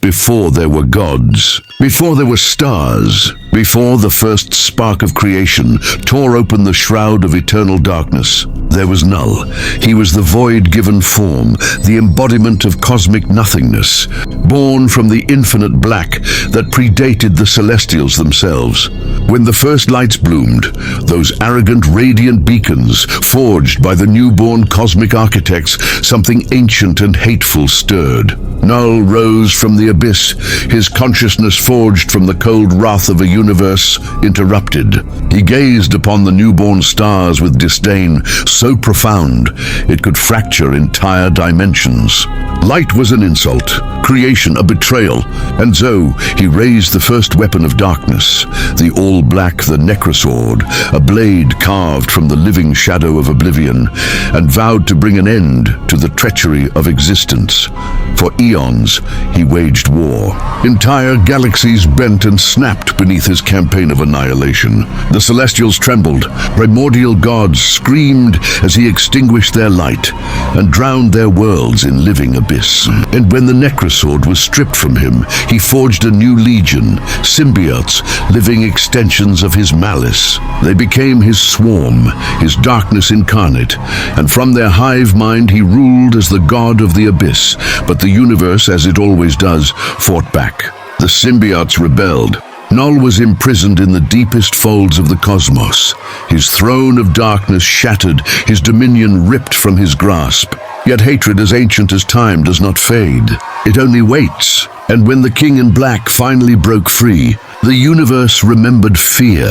Before there were gods, before there were stars, before the first spark of creation tore open the shroud of eternal darkness, there was Knull. He was the void-given form, the embodiment of cosmic nothingness, born from the infinite black that predated the celestials themselves. When the first lights bloomed, those arrogant, radiant beacons, forged by the newborn cosmic architects, something ancient and hateful stirred. Knull rose from the abyss, his consciousness forged from the cold wrath of a universe interrupted. He gazed upon the newborn stars with disdain so profound it could fracture entire dimensions. Light was an insult, creation a betrayal, and so he raised the first weapon of darkness, the all-black, the necrosword, a blade carved from the living shadow of oblivion, and vowed to bring an end to the treachery of existence. For eons, he waged war. Entire galaxies bent and snapped beneath his campaign of annihilation. The celestials trembled, primordial gods screamed as he extinguished their light and drowned their worlds in living abyss. And when the necrosword was stripped from him, he forged a new legion, symbiotes, living extensions of his malice. They became his swarm, his darkness incarnate, and from their hive mind he ruled as the god of the abyss. But the universe, as it always does, fought back. The symbiotes rebelled. Knull was imprisoned in the deepest folds of the cosmos, his throne of darkness shattered, his dominion ripped from his grasp. Yet hatred as ancient as time does not fade. It only waits. And when the King in Black finally broke free, the universe remembered fear.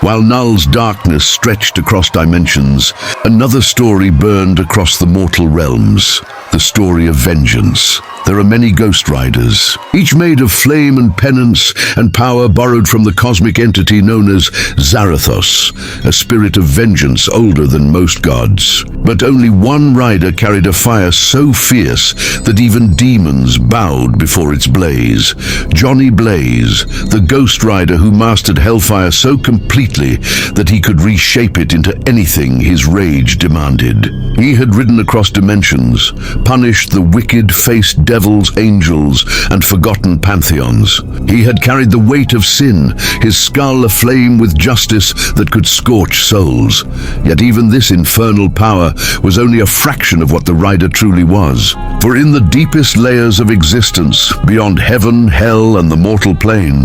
While Knull's darkness stretched across dimensions, another story burned across the mortal realms, the story of vengeance. There are many Ghost Riders, each made of flame and penance and power borrowed from the cosmic entity known as Zarathos, a spirit of vengeance older than most gods. But only one rider carried a fire so fierce that even demons bowed before its blaze. Johnny Blaze, the Ghost Rider who mastered hellfire so completely that he could reshape it into anything his rage demanded. He had ridden across dimensions, punished the wicked-faced devils, angels, and forgotten pantheons. He had carried the weight of sin, his skull aflame with justice that could scorch souls. Yet even this infernal power was only a fraction of what the rider truly was. For in the deepest layers of existence, beyond heaven, hell, and the mortal plane,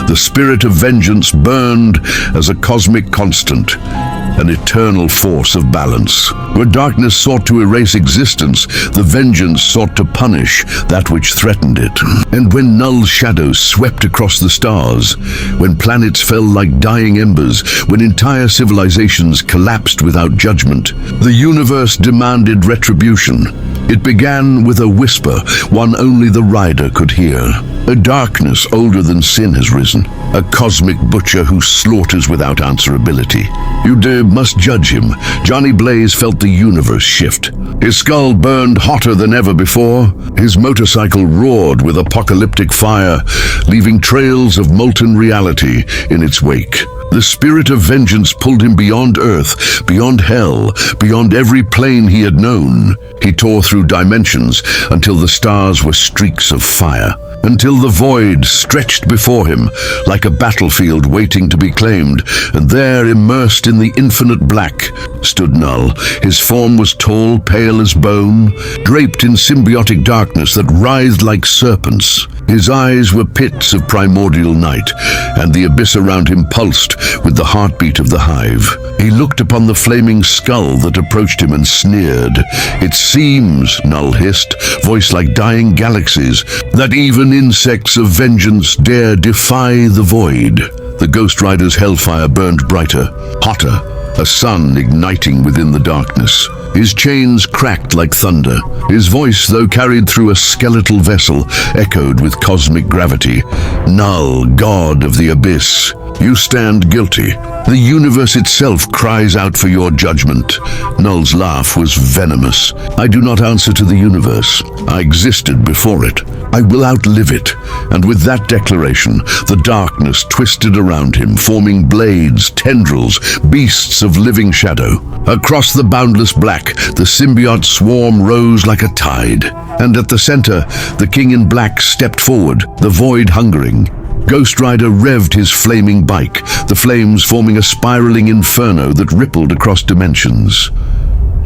the spirit of vengeance burned as a cosmic constant, an eternal force of balance. Where darkness sought to erase existence, the vengeance sought to punish that which threatened it. And when Knull's shadow swept across the stars, when planets fell like dying embers, when entire civilizations collapsed without judgment, the universe demanded retribution. It began with a whisper, one only the rider could hear. A darkness older than sin has risen, a cosmic butcher who slaughters without answerability. You must judge him. Johnny Blaze felt the universe shift. His skull burned hotter than ever before. His motorcycle roared with apocalyptic fire, leaving trails of molten reality in its wake. The spirit of vengeance pulled him beyond earth, beyond hell, beyond every plane he had known. He tore through dimensions until the stars were streaks of fire, until the void stretched before him like a battlefield waiting to be claimed, and there, immersed in the infinite black, stood Knull. His form was tall, pale as bone, draped in symbiotic darkness that writhed like serpents. His eyes were pits of primordial night, and the abyss around him pulsed with the heartbeat of the hive. He looked upon the flaming skull that approached him and sneered. "It seems," Knull hissed, voice like dying galaxies, "that even insects of vengeance dare defy the void." The Ghost Rider's hellfire burned brighter, hotter, a sun igniting within the darkness. His chains cracked like thunder. His voice, though carried through a skeletal vessel, echoed with cosmic gravity. "Knull, god of the abyss, You stand guilty. The universe itself cries out for your judgment. Knull's laugh was venomous. I do not answer to the universe. I existed before it. I will outlive it. And with that declaration, the darkness twisted around him, forming blades, tendrils, beasts of living shadow. Across the boundless black, the symbiote swarm rose like a tide. And at the center, the king in black stepped forward, the void hungering. Ghost Rider revved his flaming bike, the flames forming a spiraling inferno that rippled across dimensions.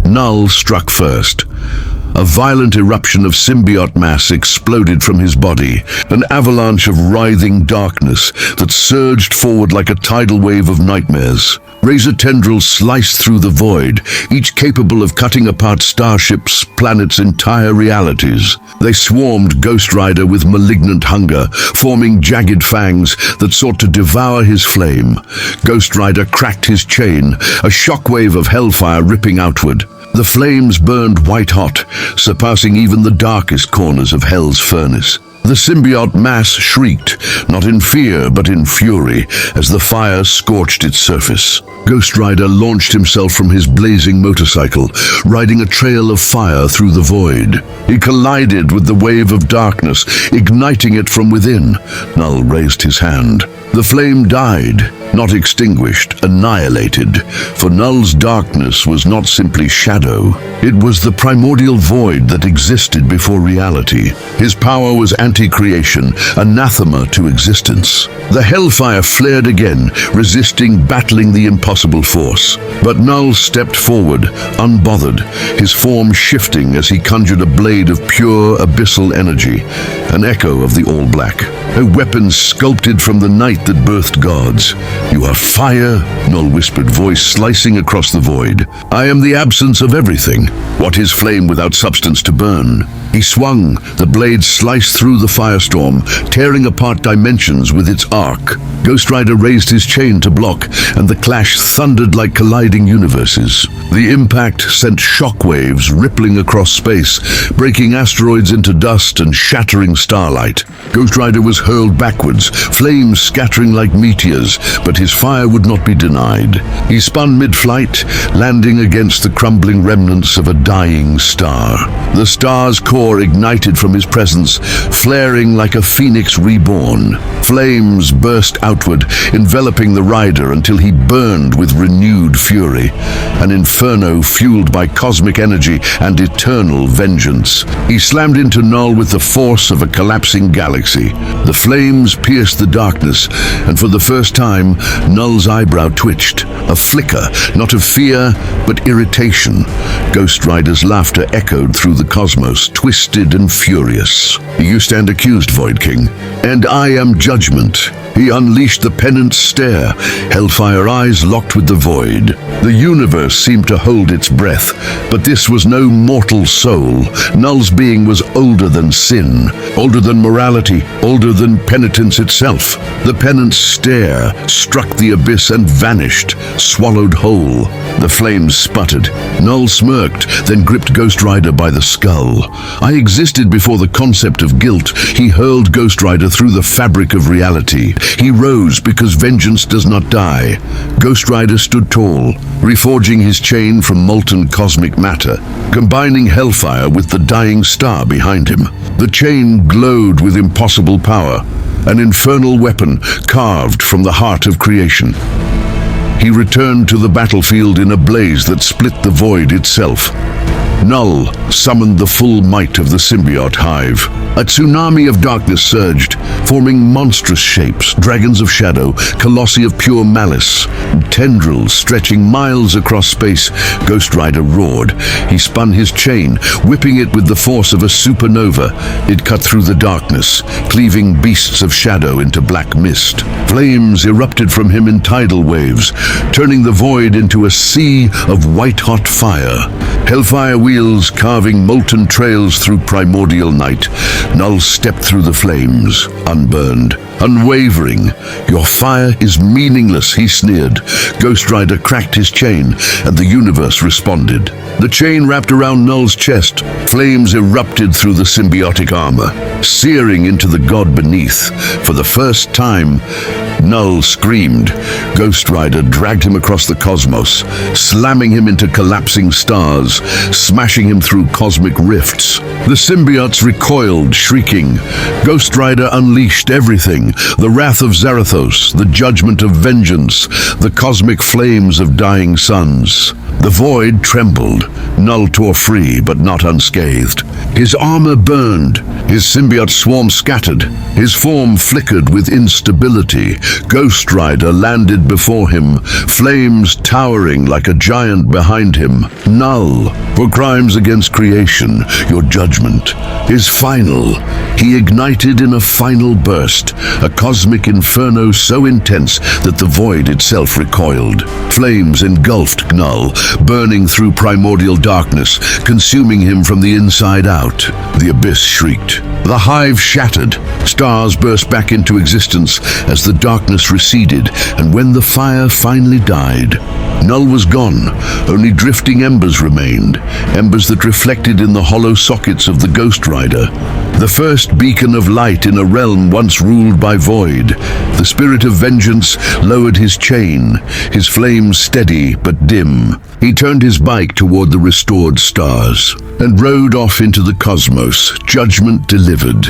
Knull struck first. A violent eruption of symbiote mass exploded from his body, an avalanche of writhing darkness that surged forward like a tidal wave of nightmares. Razor tendrils sliced through the void, each capable of cutting apart starships, planets' entire realities. They swarmed Ghost Rider with malignant hunger, forming jagged fangs that sought to devour his flame. Ghost Rider cracked his chain, a shockwave of hellfire ripping outward. The flames burned white-hot, surpassing even the darkest corners of Hell's furnace. The symbiote mass shrieked, not in fear but in fury, as the fire scorched its surface. Ghost Rider launched himself from his blazing motorcycle, riding a trail of fire through the void. He collided with the wave of darkness, igniting it from within. Knull raised his hand. The flame died, not extinguished, annihilated. For Knull's darkness was not simply shadow. It was the primordial void that existed before reality. His power was anti-creation, anathema to existence. The hellfire flared again, resisting, battling the impossible force. But Knull stepped forward, unbothered, his form shifting as he conjured a blade of pure abyssal energy, an echo of the all-black. A weapon sculpted from the night that birthed gods. You are fire, Knull whispered, voice slicing across the void. I am the absence of everything. What is flame without substance to burn? He swung, the blade sliced through the firestorm, tearing apart dimensions with its arc. Ghost Rider raised his chain to block, and the clash thundered like colliding universes. The impact sent shockwaves rippling across space, breaking asteroids into dust and shattering starlight. Ghost Rider was hurled backwards, flames scattering like meteors, but his fire would not be denied. He spun mid-flight, landing against the crumbling remnants of a dying star. The star's core ignited from his presence, flaring like a phoenix reborn. Flames burst outward, enveloping the rider until he burned with renewed fury, an inferno fueled by cosmic energy and eternal vengeance. He slammed into Knull with the force of a collapsing galaxy. The flames pierced the darkness, and for the first time, Knull's eyebrow twitched, a flicker, not of fear, but irritation. Ghost Rider's laughter echoed through the cosmos, twisted and furious. You stand accused, Void King, and I am judgment. He unleashed the penance stare, hellfire eyes locked with the void. The universe seemed to hold its breath, but this was no mortal soul. Knull's being was older than sin, older than morality, older than penitence itself. The penance stare struck the abyss and vanished, swallowed whole. The flames sputtered. Knull smirked, then gripped Ghost Rider by the skull. I existed before the concept of guilt. He hurled Ghost Rider through the fabric of reality. He rose because vengeance does not die. Ghost Rider stood tall, reforging his chain from molten cosmic matter, combining hellfire with the dying star behind him. The chain glowed with impossible power, an infernal weapon carved from the heart of creation. He returned to the battlefield in a blaze that split the void itself. Knull summoned the full might of the symbiote hive. A tsunami of darkness surged, forming monstrous shapes, dragons of shadow, colossi of pure malice. Tendrils stretching miles across space, Ghost Rider roared. He spun his chain, whipping it with the force of a supernova. It cut through the darkness, cleaving beasts of shadow into black mist. Flames erupted from him in tidal waves, turning the void into a sea of white-hot fire. Hellfire wheels carving molten trails through primordial night. Knull stepped through the flames, unburned, unwavering. Your fire is meaningless, he sneered. Ghost Rider cracked his chain, and the universe responded. The chain wrapped around Knull's chest. Flames erupted through the symbiotic armor, searing into the god beneath. For the first time, Knull screamed. Ghost Rider dragged him across the cosmos, slamming him into collapsing stars, smashing him through cosmic rifts. The symbiotes recoiled, shrieking. Ghost Rider unleashed everything: the wrath of Zarathos, the judgment of vengeance, the cosmic flames of dying suns. The void trembled. Knull tore free, but not unscathed. His armor burned. His symbiote swarm scattered. His form flickered with instability. Ghost Rider landed before him, flames towering like a giant behind him. Knull, for crimes against creation, your judgment is final. He ignited in a final burst, a cosmic inferno so intense that the void itself recoiled. Flames engulfed Knull, burning through primordial darkness, consuming him from the inside out. The abyss shrieked. The hive shattered. Stars burst back into existence as the darkness receded, and when the fire finally died, Knull was gone. Only drifting embers remained, embers that reflected in the hollow sockets of the Ghost Rider. The first beacon of light in a realm once ruled by void. The spirit of vengeance lowered his chain, his flames steady but dim. He turned his bike toward the restored stars and rode off into the cosmos, judgment delivered.